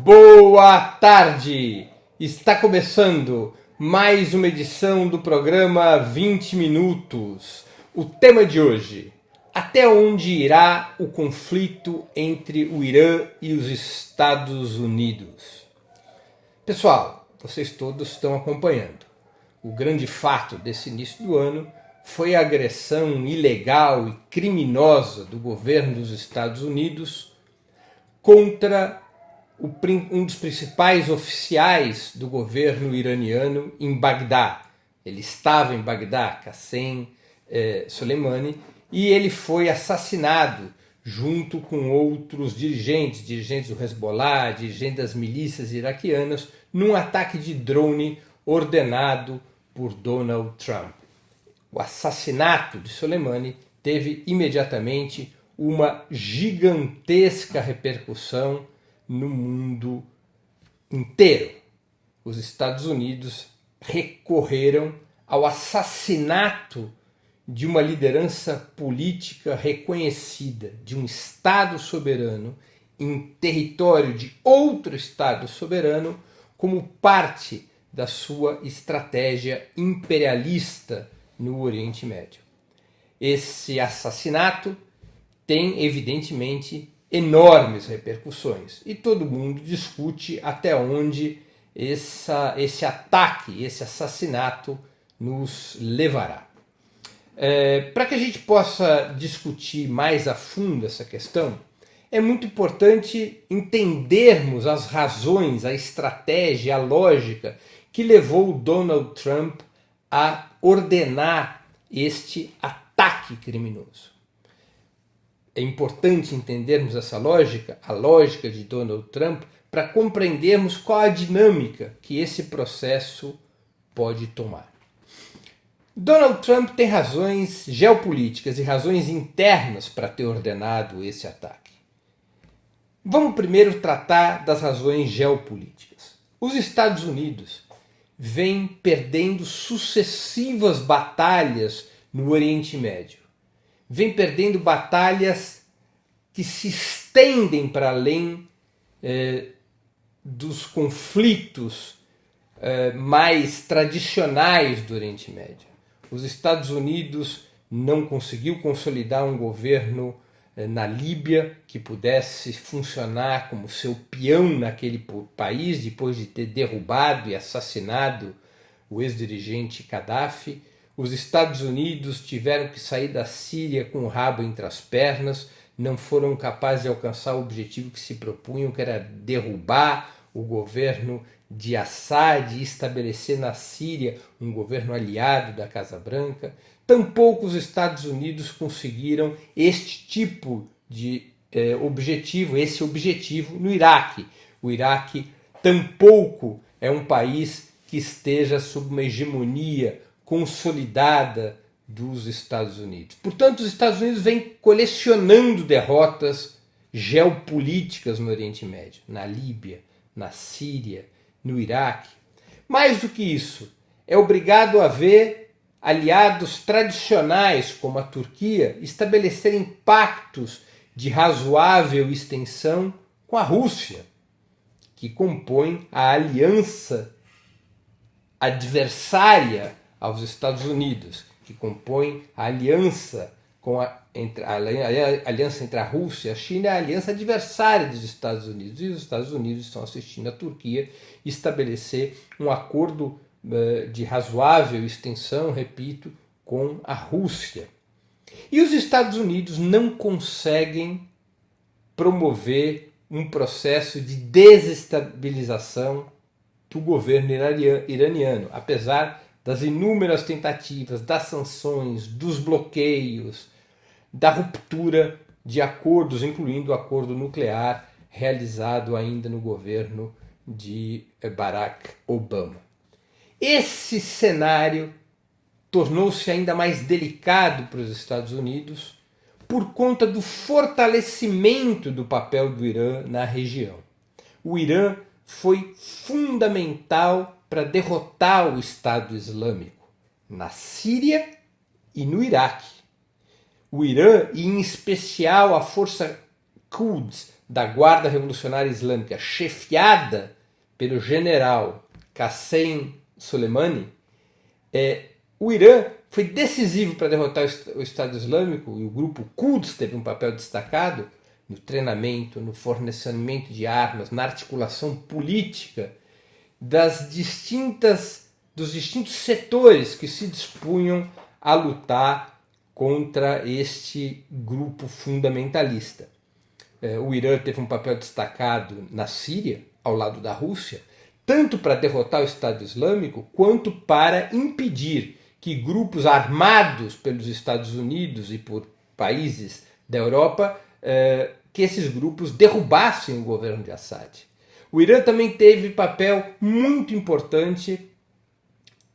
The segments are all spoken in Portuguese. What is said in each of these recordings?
Boa tarde! Está começando mais uma edição do programa 20 Minutos. O tema de hoje: até onde irá o conflito entre o Irã e os Estados Unidos? Pessoal, vocês todos estão acompanhando. O grande fato desse início do ano foi a agressão ilegal e criminosa do governo dos Estados Unidos contra um dos principais oficiais do governo iraniano em Bagdá. Ele estava em Bagdá, Qassem Soleimani, e ele foi assassinado junto com outros dirigentes do Hezbollah, dirigentes das milícias iraquianas, num ataque de drone ordenado por Donald Trump. O assassinato de Soleimani teve imediatamente uma gigantesca repercussão no mundo inteiro. Os Estados Unidos recorreram ao assassinato de uma liderança política reconhecida, de um Estado soberano em território de outro Estado soberano, como parte da sua estratégia imperialista no Oriente Médio. Esse assassinato tem, evidentemente, enormes repercussões e todo mundo discute até onde esse ataque, esse assassinato nos levará. Para que a gente possa discutir mais a fundo essa questão, é muito importante entendermos as razões, a estratégia, a lógica que levou o Donald Trump a ordenar este ataque criminoso. É importante entendermos essa lógica, a lógica de Donald Trump, para compreendermos qual a dinâmica que esse processo pode tomar. Donald Trump tem razões geopolíticas e razões internas para ter ordenado esse ataque. Vamos primeiro tratar das razões geopolíticas. Os Estados Unidos vêm perdendo sucessivas batalhas no Oriente Médio. Vem perdendo batalhas que se estendem para além dos conflitos mais tradicionais do Oriente Médio. Os Estados Unidos não conseguiu consolidar um governo na Líbia que pudesse funcionar como seu peão naquele país, depois de ter derrubado e assassinado o ex-dirigente Gaddafi. Os Estados Unidos tiveram que sair da Síria com o rabo entre as pernas, não foram capazes de alcançar o objetivo que se propunham, que era derrubar o governo de Assad e estabelecer na Síria um governo aliado da Casa Branca. Tampouco os Estados Unidos conseguiram este tipo de objetivo, esse objetivo no Iraque. O Iraque tampouco é um país que esteja sob uma hegemonia consolidada dos Estados Unidos. Portanto, os Estados Unidos vêm colecionando derrotas geopolíticas no Oriente Médio, na Líbia, na Síria, no Iraque. Mais do que isso, é obrigado a ver aliados tradicionais como a Turquia estabelecerem pactos de razoável extensão com a Rússia, que compõe a aliança adversária aos Estados Unidos, que compõe a aliança entre a Rússia e a China, é a aliança adversária dos Estados Unidos. E os Estados Unidos estão assistindo a Turquia estabelecer um acordo de razoável extensão, repito, com a Rússia. E os Estados Unidos não conseguem promover um processo de desestabilização do governo iraniano, apesar das inúmeras tentativas, das sanções, dos bloqueios, da ruptura de acordos, incluindo o acordo nuclear realizado ainda no governo de Barack Obama. Esse cenário tornou-se ainda mais delicado para os Estados Unidos por conta do fortalecimento do papel do Irã na região. O Irã foi fundamental para derrotar o Estado Islâmico na Síria e no Iraque. O Irã, e em especial a força Quds da Guarda Revolucionária Islâmica, chefiada pelo general Qassem Soleimani, o Irã foi decisivo para derrotar o Estado Islâmico, e o grupo Quds teve um papel destacado no treinamento, no fornecimento de armas, na articulação política dos distintos setores que se dispunham a lutar contra este grupo fundamentalista. O Irã teve um papel destacado na Síria, ao lado da Rússia, tanto para derrotar o Estado Islâmico, quanto para impedir que grupos armados pelos Estados Unidos e por países da Europa, que esses grupos derrubassem o governo de Assad. O Irã também teve papel muito importante,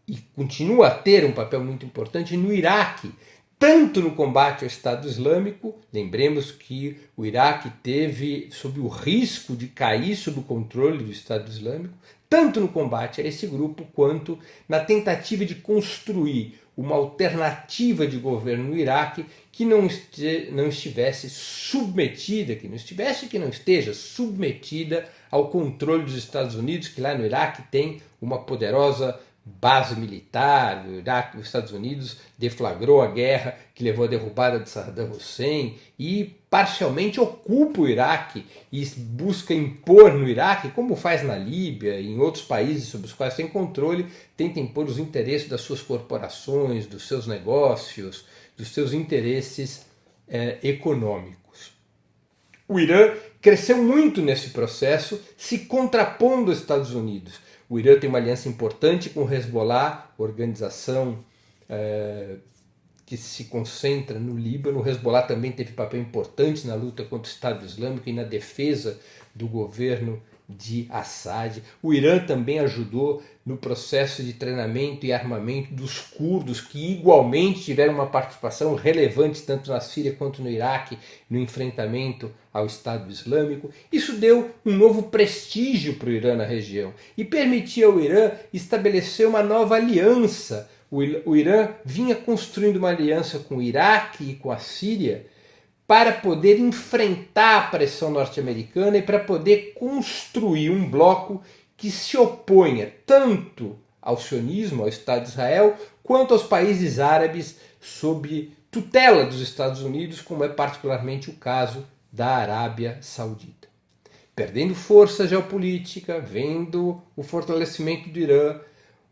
e continua a ter um papel muito importante, no Iraque, tanto no combate ao Estado Islâmico. Lembremos que o Iraque teve sob o risco de cair sob o controle do Estado Islâmico, tanto no combate a esse grupo, quanto na tentativa de construir uma alternativa de governo no Iraque que não estivesse submetida, que não esteja submetida ao controle dos Estados Unidos, que lá no Iraque tem uma poderosa base militar. O Iraque, os Estados Unidos deflagrou a guerra que levou à derrubada de Saddam Hussein e parcialmente ocupa o Iraque e busca impor no Iraque, como faz na Líbia e em outros países sobre os quais tem controle, tenta impor os interesses das suas corporações, dos seus negócios, dos seus interesses econômicos. O Irã cresceu muito nesse processo, se contrapondo aos Estados Unidos. O Irã tem uma aliança importante com o Hezbollah, organização que se concentra no Líbano. O Hezbollah também teve papel importante na luta contra o Estado Islâmico e na defesa do governo de Assad. O Irã também ajudou no processo de treinamento e armamento dos curdos, que igualmente tiveram uma participação relevante tanto na Síria quanto no Iraque no enfrentamento ao Estado Islâmico. Isso deu um novo prestígio para o Irã na região e permitia ao Irã estabelecer uma nova aliança. O Irã vinha construindo uma aliança com o Iraque e com a Síria para poder enfrentar a pressão norte-americana e para poder construir um bloco que se oponha tanto ao sionismo, ao Estado de Israel, quanto aos países árabes sob tutela dos Estados Unidos, como é particularmente o caso da Arábia Saudita. Perdendo força geopolítica, vendo o fortalecimento do Irã,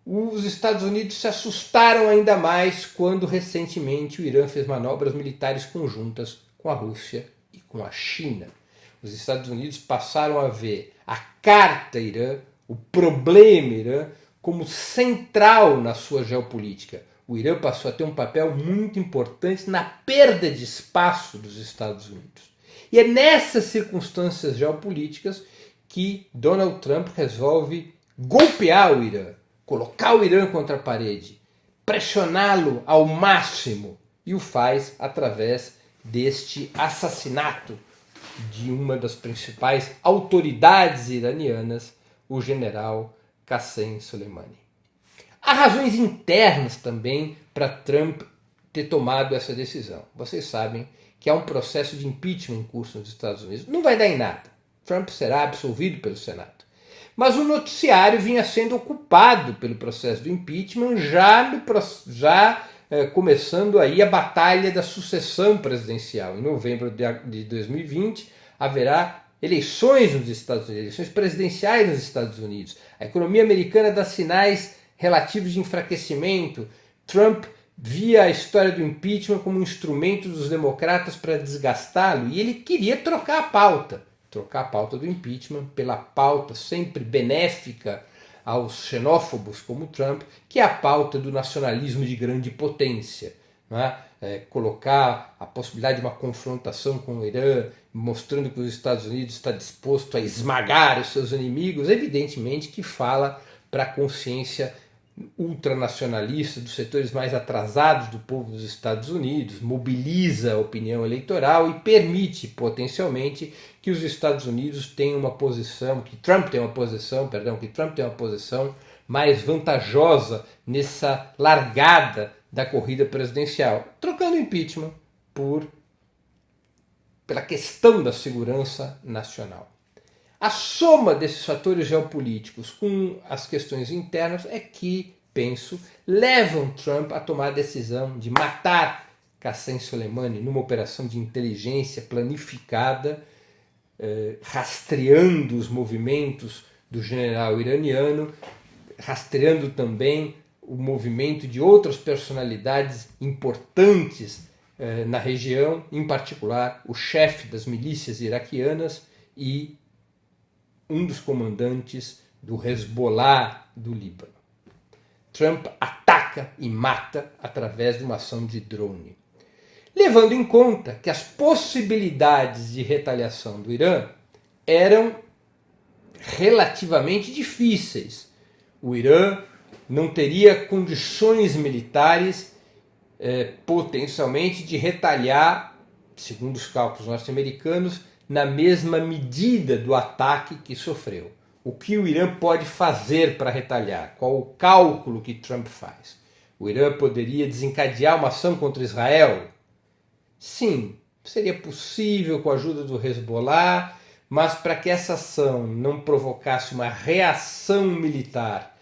os Estados Unidos se assustaram ainda mais quando recentemente o Irã fez manobras militares conjuntas com a Rússia e com a China. Os Estados Unidos passaram a ver a carta Irã, o problema Irã, como central na sua geopolítica. O Irã passou a ter um papel muito importante na perda de espaço dos Estados Unidos. E é nessas circunstâncias geopolíticas que Donald Trump resolve golpear o Irã, colocar o Irã contra a parede, pressioná-lo ao máximo, e o faz através deste assassinato de uma das principais autoridades iranianas, o general Qassem Soleimani. Há razões internas também para Trump ter tomado essa decisão. Vocês sabem que há um processo de impeachment em curso nos Estados Unidos. Não vai dar em nada. Trump será absolvido pelo Senado. Mas o noticiário vinha sendo ocupado pelo processo do impeachment, começando aí a batalha da sucessão presidencial. Em novembro de 2020 haverá eleições nos Estados Unidos, eleições presidenciais nos Estados Unidos. A economia americana dá sinais relativos de enfraquecimento. Trump via a história do impeachment como um instrumento dos democratas para desgastá-lo, e ele queria trocar a pauta do impeachment pela pauta sempre benéfica aos xenófobos como Trump, que é a pauta do nacionalismo de grande potência. Não é? Colocar a possibilidade de uma confrontação com o Irã, mostrando que os Estados Unidos está disposto a esmagar os seus inimigos, evidentemente que fala para a consciência ultranacionalista dos setores mais atrasados do povo dos Estados Unidos, mobiliza a opinião eleitoral e permite potencialmente que os Estados Unidos tenham uma posição, que Trump tenha uma posição mais vantajosa nessa largada da corrida presidencial, trocando o impeachment por pela questão da segurança nacional. A soma desses fatores geopolíticos com as questões internas é que, penso, levam Trump a tomar a decisão de matar Qassem Soleimani numa operação de inteligência planificada, rastreando os movimentos do general iraniano, rastreando também o movimento de outras personalidades importantes na região, em particular o chefe das milícias iraquianas e um dos comandantes do Hezbollah do Líbano. Trump ataca e mata através de uma ação de drone. Levando em conta que as possibilidades de retaliação do Irã eram relativamente difíceis. O Irã não teria condições militares potencialmente de retaliar, segundo os cálculos norte-americanos, na mesma medida do ataque que sofreu. O que o Irã pode fazer para retaliar? Qual o cálculo que Trump faz? O Irã poderia desencadear uma ação contra Israel? Sim, seria possível com a ajuda do Hezbollah, mas para que essa ação não provocasse uma reação militar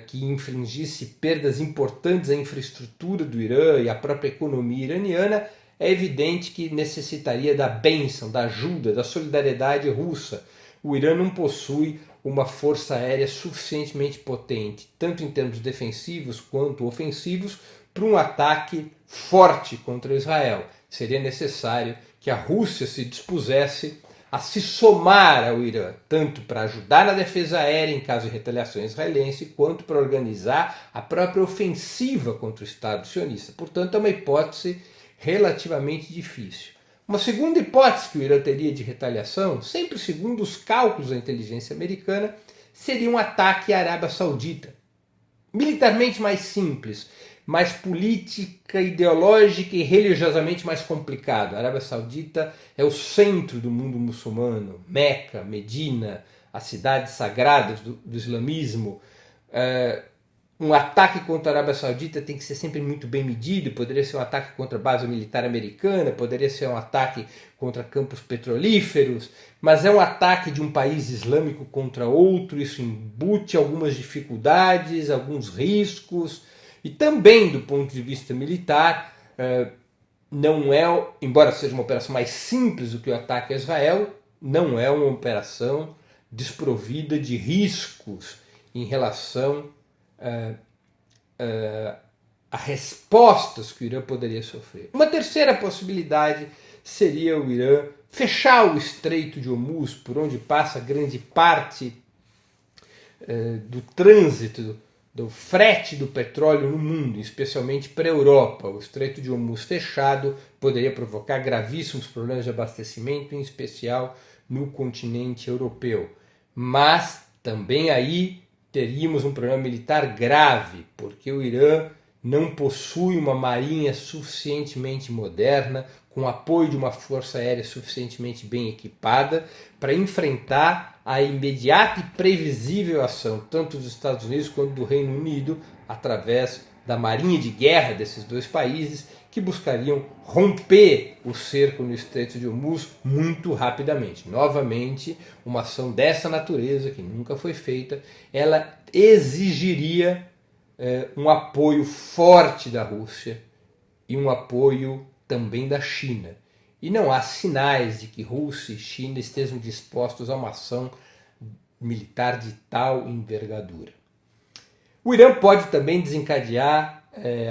que infligisse perdas importantes à infraestrutura do Irã e à própria economia iraniana, é evidente que necessitaria da bênção, da ajuda, da solidariedade russa. O Irã não possui uma força aérea suficientemente potente, tanto em termos defensivos quanto ofensivos, para um ataque forte contra Israel. Seria necessário que a Rússia se dispusesse a se somar ao Irã, tanto para ajudar na defesa aérea em caso de retaliação israelense, quanto para organizar a própria ofensiva contra o Estado sionista. Portanto, é uma hipótese relativamente difícil. Uma segunda hipótese que o Irã teria de retaliação, sempre segundo os cálculos da inteligência americana, seria um ataque à Arábia Saudita. Militarmente mais simples, mais política, ideológica e religiosamente mais complicado. A Arábia Saudita é o centro do mundo muçulmano, Meca, Medina, as cidades sagradas do islamismo. Um ataque contra a Arábia Saudita tem que ser sempre muito bem medido, poderia ser um ataque contra a base militar americana, poderia ser um ataque contra campos petrolíferos, mas é um ataque de um país islâmico contra outro, isso embute algumas dificuldades, alguns riscos, e também do ponto de vista militar, não é, embora seja uma operação mais simples do que o ataque a Israel, não é uma operação desprovida de riscos em relação a respostas que o Irã poderia sofrer. Uma terceira possibilidade seria o Irã fechar o Estreito de Hormuz, por onde passa grande parte do trânsito, do frete do petróleo no mundo, especialmente para a Europa. O Estreito de Hormuz fechado poderia provocar gravíssimos problemas de abastecimento, em especial no continente europeu. Mas também aí teríamos um problema militar grave, porque o Irã não possui uma marinha suficientemente moderna, com apoio de uma força aérea suficientemente bem equipada, para enfrentar a imediata e previsível ação, tanto dos Estados Unidos quanto do Reino Unido, através da marinha de guerra desses dois países, que buscariam romper o cerco no Estreito de Hormuz muito rapidamente. Novamente, uma ação dessa natureza, que nunca foi feita, ela exigiria um apoio forte da Rússia e um apoio também da China. E não há sinais de que Rússia e China estejam dispostos a uma ação militar de tal envergadura. O Irã pode também desencadear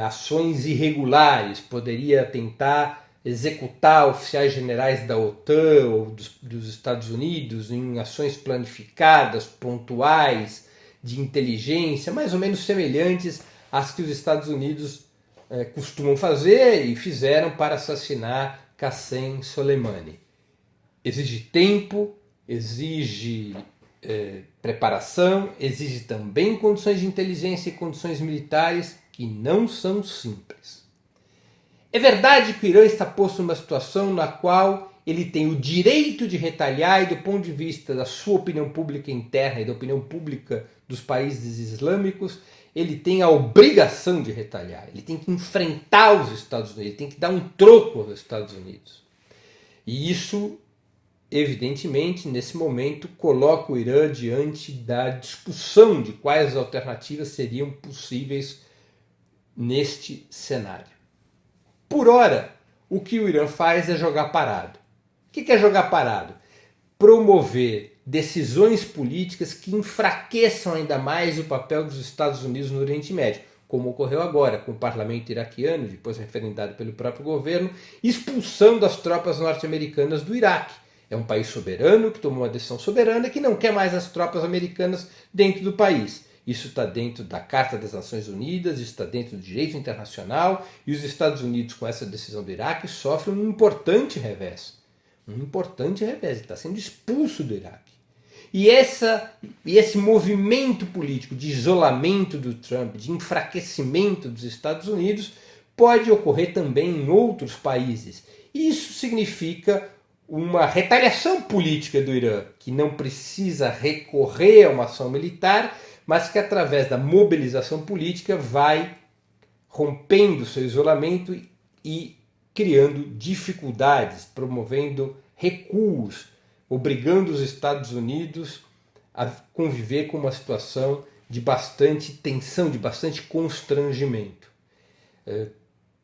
ações irregulares, poderia tentar executar oficiais generais da OTAN ou dos Estados Unidos em ações planificadas, pontuais, de inteligência, mais ou menos semelhantes às que os Estados Unidos costumam fazer e fizeram para assassinar Qassem Soleimani. Exige tempo, exige preparação, exige também condições de inteligência e condições militares que não são simples. É verdade que o Irã está posto numa situação na qual ele tem o direito de retaliar e do ponto de vista da sua opinião pública interna e da opinião pública dos países islâmicos, ele tem a obrigação de retaliar, ele tem que enfrentar os Estados Unidos, ele tem que dar um troco aos Estados Unidos. E isso, evidentemente, nesse momento, coloca o Irã diante da discussão de quais alternativas seriam possíveis neste cenário. Por ora, o que o Irã faz é jogar parado. O que é jogar parado? Promover decisões políticas que enfraqueçam ainda mais o papel dos Estados Unidos no Oriente Médio, como ocorreu agora com o parlamento iraquiano, depois referendado pelo próprio governo, expulsando as tropas norte-americanas do Iraque. É um país soberano que tomou uma decisão soberana que não quer mais as tropas americanas dentro do país. Isso está dentro da Carta das Nações Unidas, isso está dentro do direito internacional, e os Estados Unidos, com essa decisão do Iraque, sofrem um importante revés. Está sendo expulso do Iraque. E esse movimento político de isolamento do Trump, de enfraquecimento dos Estados Unidos, pode ocorrer também em outros países. Isso significa uma retaliação política do Irã, que não precisa recorrer a uma ação militar, mas que através da mobilização política vai rompendo seu isolamento e criando dificuldades, promovendo recuos, obrigando os Estados Unidos a conviver com uma situação de bastante tensão, de bastante constrangimento.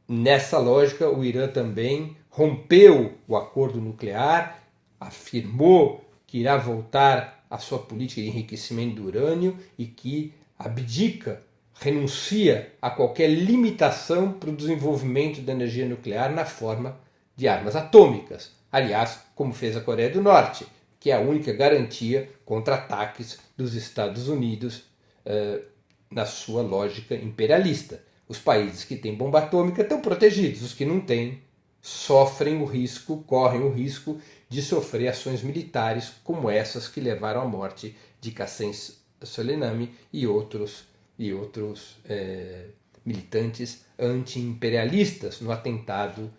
Nessa lógica, o Irã também rompeu o acordo nuclear, afirmou que irá voltar à sua política de enriquecimento do urânio e que abdica, renuncia a qualquer limitação para o desenvolvimento da energia nuclear na forma de armas atômicas. Aliás, como fez a Coreia do Norte, que é a única garantia contra ataques dos Estados Unidos na sua lógica imperialista. Os países que têm bomba atômica estão protegidos, os que não têm correm o risco de sofrer ações militares como essas que levaram à morte de Qassem Soleimani e outros militantes anti-imperialistas no atentado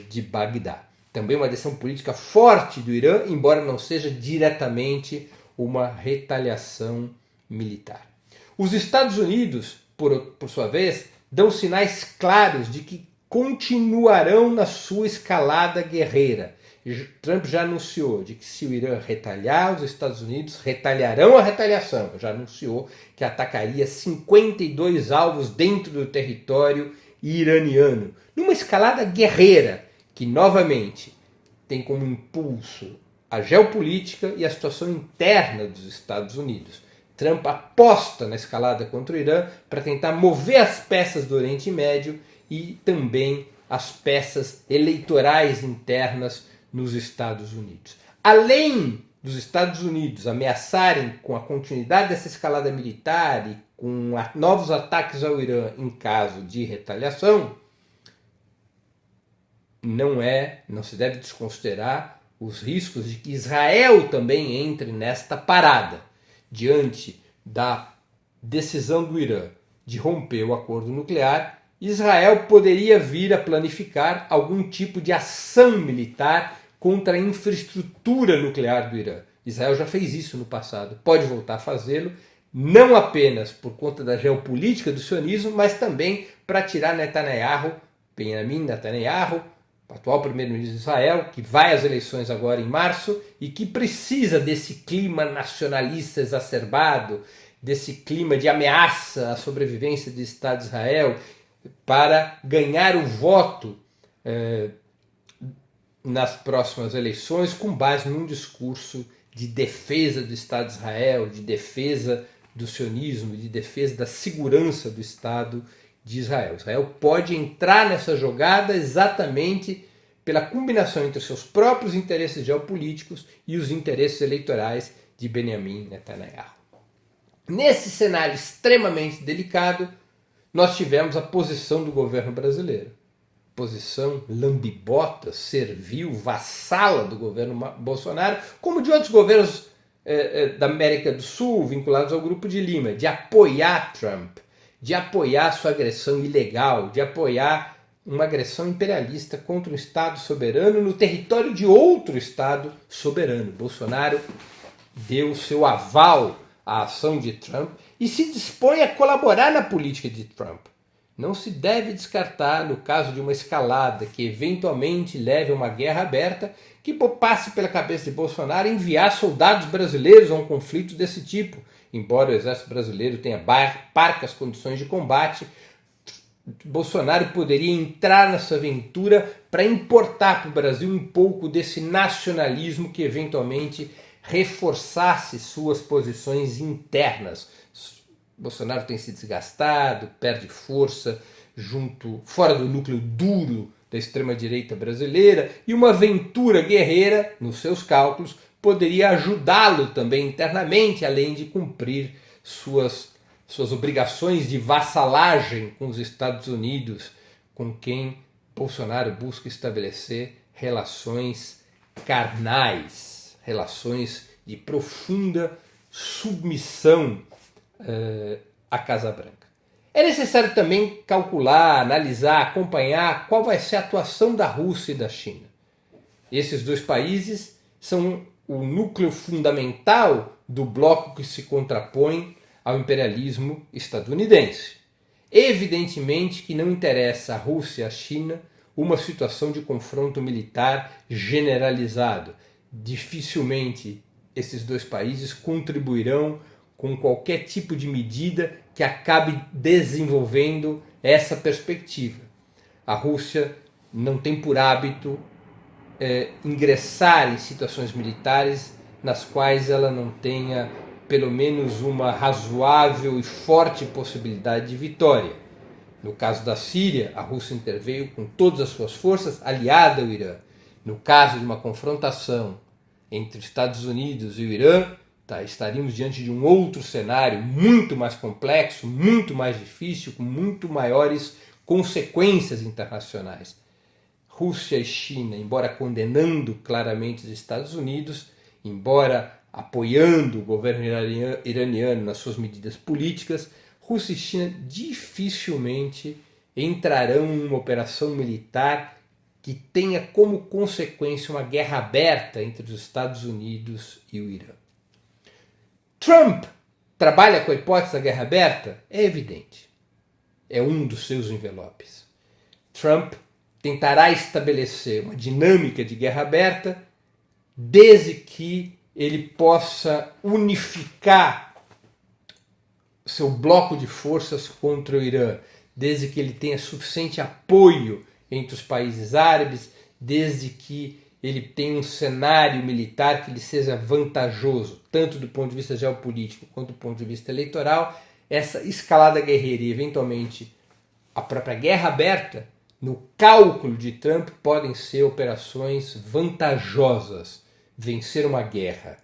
de Bagdá. Também uma decisão política forte do Irã, embora não seja diretamente uma retaliação militar. Os Estados Unidos, por sua vez, dão sinais claros de que continuarão na sua escalada guerreira. Trump já anunciou de que se o Irã retaliar, os Estados Unidos retaliarão a retaliação. Já anunciou que atacaria 52 alvos dentro do território iraniano, numa escalada guerreira que, novamente, tem como impulso a geopolítica e a situação interna dos Estados Unidos. Trump aposta na escalada contra o Irã para tentar mover as peças do Oriente Médio e também as peças eleitorais internas nos Estados Unidos. Além dos Estados Unidos ameaçarem com a continuidade dessa escalada militar e com novos ataques ao Irã em caso de retaliação, não se deve desconsiderar os riscos de que Israel também entre nesta parada, diante da decisão do Irã de romper o acordo nuclear. Israel poderia vir a planificar algum tipo de ação militar contra a infraestrutura nuclear do Irã. Israel já fez isso no passado, pode voltar a fazê-lo, não apenas por conta da geopolítica do sionismo, mas também para tirar Benjamin Netanyahu, o atual primeiro-ministro de Israel, que vai às eleições agora em março e que precisa desse clima nacionalista exacerbado, desse clima de ameaça à sobrevivência do Estado de Israel, para ganhar o voto nas próximas eleições com base num discurso de defesa do Estado de Israel, de defesa do sionismo, de defesa da segurança do Estado de Israel. Israel pode entrar nessa jogada exatamente pela combinação entre os seus próprios interesses geopolíticos e os interesses eleitorais de Benjamin Netanyahu. Nesse cenário extremamente delicado, nós tivemos a posição do governo brasileiro. Posição lambibota, servil, vassala do governo Bolsonaro, como de outros governos da América do Sul, vinculados ao Grupo de Lima, de apoiar Trump, de apoiar sua agressão ilegal, de apoiar uma agressão imperialista contra um Estado soberano no território de outro Estado soberano. Bolsonaro deu seu aval à ação de Trump e se dispõe a colaborar na política de Trump. Não se deve descartar, no caso de uma escalada que eventualmente leve a uma guerra aberta, que passe pela cabeça de Bolsonaro enviar soldados brasileiros a um conflito desse tipo. Embora o exército brasileiro tenha parcas condições de combate, Bolsonaro poderia entrar nessa aventura para importar para o Brasil um pouco desse nacionalismo que eventualmente reforçasse suas posições internas. Bolsonaro tem se desgastado, perde força fora do núcleo duro da extrema-direita brasileira, e uma aventura guerreira, nos seus cálculos, poderia ajudá-lo também internamente, além de cumprir suas obrigações de vassalagem com os Estados Unidos, com quem Bolsonaro busca estabelecer relações carnais, relações de profunda submissão à Casa Branca. É necessário também calcular, analisar, acompanhar qual vai ser a atuação da Rússia e da China. Esses dois países são o núcleo fundamental do bloco que se contrapõe ao imperialismo estadunidense. Evidentemente que não interessa à Rússia e à China uma situação de confronto militar generalizado. Dificilmente esses dois países contribuirão com qualquer tipo de medida que acabe desenvolvendo essa perspectiva. A Rússia não tem por hábito ingressar em situações militares nas quais ela não tenha pelo menos uma razoável e forte possibilidade de vitória. No caso da Síria, a Rússia interveio com todas as suas forças, aliada ao Irã. No caso de uma confrontação entre os Estados Unidos e o Irã, estaríamos diante de um outro cenário muito mais complexo, muito mais difícil, com muito maiores consequências internacionais. Rússia e China, embora condenando claramente os Estados Unidos, embora apoiando o governo iraniano nas suas medidas políticas, Rússia e China dificilmente entrarão em uma operação militar que tenha como consequência uma guerra aberta entre os Estados Unidos e o Irã. Trump trabalha com a hipótese da guerra aberta? É evidente. É um dos seus envelopes. Trump tentará estabelecer uma dinâmica de guerra aberta desde que ele possa unificar seu bloco de forças contra o Irã, desde que ele tenha suficiente apoio entre os países árabes, desde que ele tenha um cenário militar que lhe seja vantajoso, tanto do ponto de vista geopolítico quanto do ponto de vista eleitoral. Essa escalada guerreira e, eventualmente, a própria guerra aberta, no cálculo de Trump, podem ser operações vantajosas. Vencer uma guerra,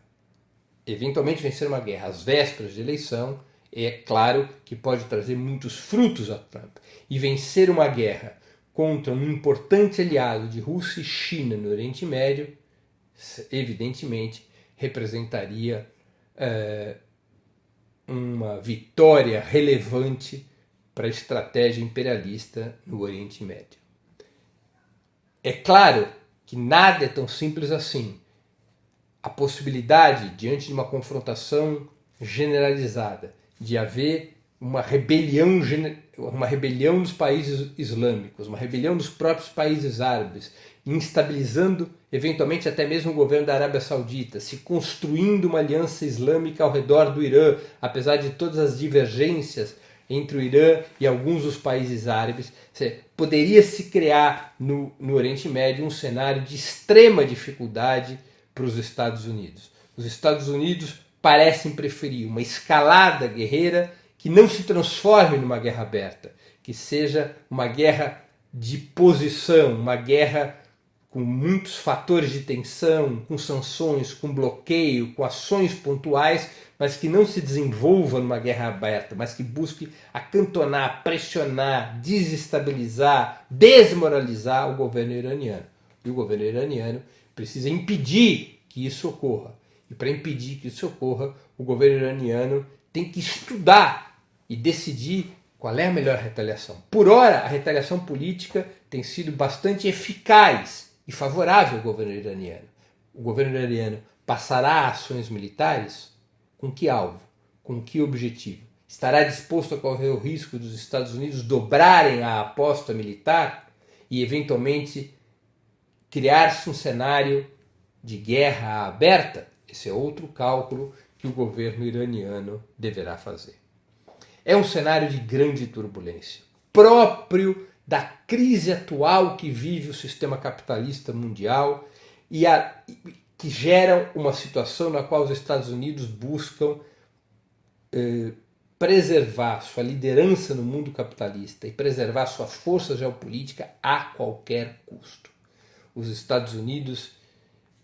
eventualmente vencer uma guerra às vésperas de eleição, é claro que pode trazer muitos frutos a Trump. E vencer uma guerra contra um importante aliado de Rússia e China no Oriente Médio, evidentemente, representaria uma vitória relevante para a estratégia imperialista no Oriente Médio. É claro que nada é tão simples assim. A possibilidade, diante de uma confrontação generalizada, de haver uma rebelião dos países islâmicos, uma rebelião dos próprios países árabes, instabilizando eventualmente até mesmo o governo da Arábia Saudita, se construindo uma aliança islâmica ao redor do Irã, apesar de todas as divergências entre o Irã e alguns dos países árabes, poderia se criar no Oriente Médio um cenário de extrema dificuldade para os Estados Unidos. Os Estados Unidos parecem preferir uma escalada guerreira que não se transforme numa guerra aberta, que seja uma guerra de posição, uma guerra com muitos fatores de tensão, com sanções, com bloqueio, com ações pontuais, mas que não se desenvolva numa guerra aberta, mas que busque acantonar, pressionar, desestabilizar, desmoralizar o governo iraniano. E o governo iraniano precisa impedir que isso ocorra. E para impedir que isso ocorra, o governo iraniano tem que estudar e decidir qual é a melhor retaliação. Por ora, a retaliação política tem sido bastante eficaz e favorável ao governo iraniano. O governo iraniano passará a ações militares? Com que alvo? Com que objetivo? Estará disposto a correr o risco dos Estados Unidos dobrarem a aposta militar e, eventualmente, criar-se um cenário de guerra aberta, esse é outro cálculo que o governo iraniano deverá fazer. É um cenário de grande turbulência, próprio da crise atual que vive o sistema capitalista mundial e que gera uma situação na qual os Estados Unidos buscam preservar sua liderança no mundo capitalista e preservar sua força geopolítica a qualquer custo. Os Estados Unidos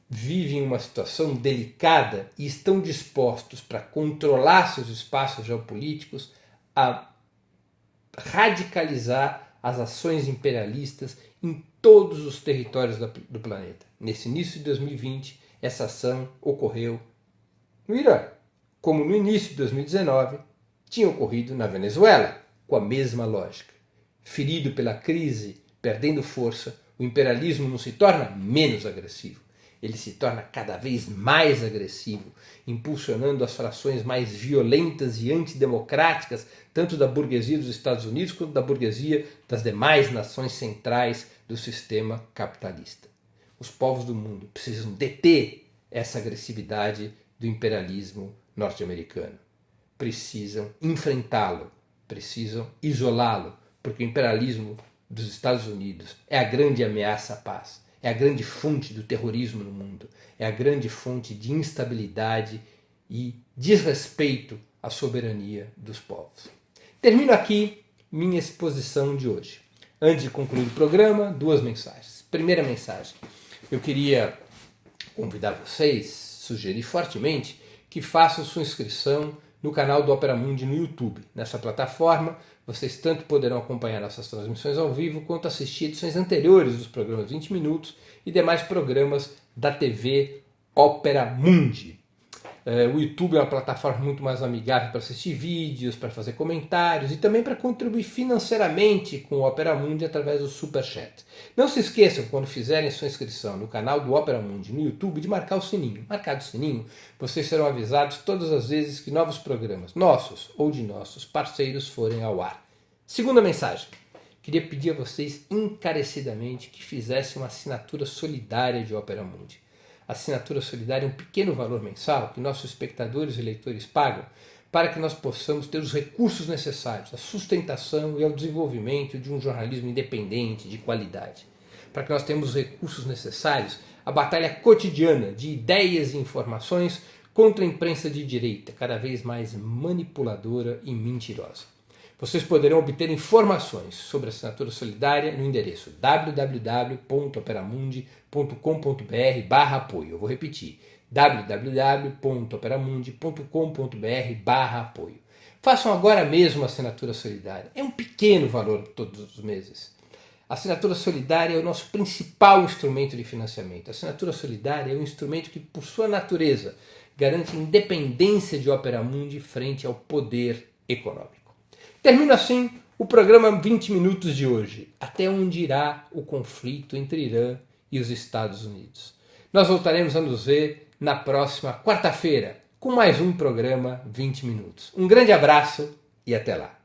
vivem uma situação delicada e estão dispostos para controlar seus espaços geopolíticos a radicalizar as ações imperialistas em todos os territórios do planeta. Nesse início de 2020, essa ação ocorreu no Irã, como no início de 2019 tinha ocorrido na Venezuela, com a mesma lógica. Ferido pela crise, perdendo força, o imperialismo não se torna menos agressivo. Ele se torna cada vez mais agressivo, impulsionando as frações mais violentas e antidemocráticas, tanto da burguesia dos Estados Unidos quanto da burguesia das demais nações centrais do sistema capitalista. Os povos do mundo precisam deter essa agressividade do imperialismo norte-americano. Precisam enfrentá-lo, precisam isolá-lo, porque o imperialismo dos Estados Unidos é a grande ameaça à paz. É a grande fonte do terrorismo no mundo, é a grande fonte de instabilidade e desrespeito à soberania dos povos. Termino aqui minha exposição de hoje. Antes de concluir o programa, duas mensagens. Primeira mensagem, eu queria convidar vocês, sugerir fortemente, que façam sua inscrição no canal do Opera Mundi no YouTube. Nessa plataforma, vocês tanto poderão acompanhar nossas transmissões ao vivo, quanto assistir edições anteriores dos programas 20 Minutos e demais programas da TV Opera Mundi. O YouTube é uma plataforma muito mais amigável para assistir vídeos, para fazer comentários e também para contribuir financeiramente com o Opera Mundi através do Super Chat. Não se esqueçam, quando fizerem sua inscrição no canal do Opera Mundi no YouTube, de marcar o sininho. Marcado o sininho, vocês serão avisados todas as vezes que novos programas, nossos ou de nossos parceiros, forem ao ar. Segunda mensagem. Queria pedir a vocês encarecidamente que fizessem uma assinatura solidária de Opera Mundi. A assinatura solidária é um pequeno valor mensal que nossos espectadores e leitores pagam para que nós possamos ter os recursos necessários à sustentação e ao desenvolvimento de um jornalismo independente, de qualidade. Para que nós tenhamos os recursos necessários à batalha cotidiana de ideias e informações contra a imprensa de direita, cada vez mais manipuladora e mentirosa. Vocês poderão obter informações sobre a assinatura solidária no endereço www.operamundi.com.br/apoio. Eu vou repetir, www.operamundi.com.br/apoio. Façam agora mesmo a assinatura solidária. É um pequeno valor todos os meses. A assinatura solidária é o nosso principal instrumento de financiamento. A assinatura solidária é um instrumento que, por sua natureza, garante independência de Opera Mundi frente ao poder econômico. Termino assim o programa 20 Minutos de hoje. Até onde irá o conflito entre Irã e os Estados Unidos? Nós voltaremos a nos ver na próxima quarta-feira com mais um programa 20 Minutos. Um grande abraço e até lá.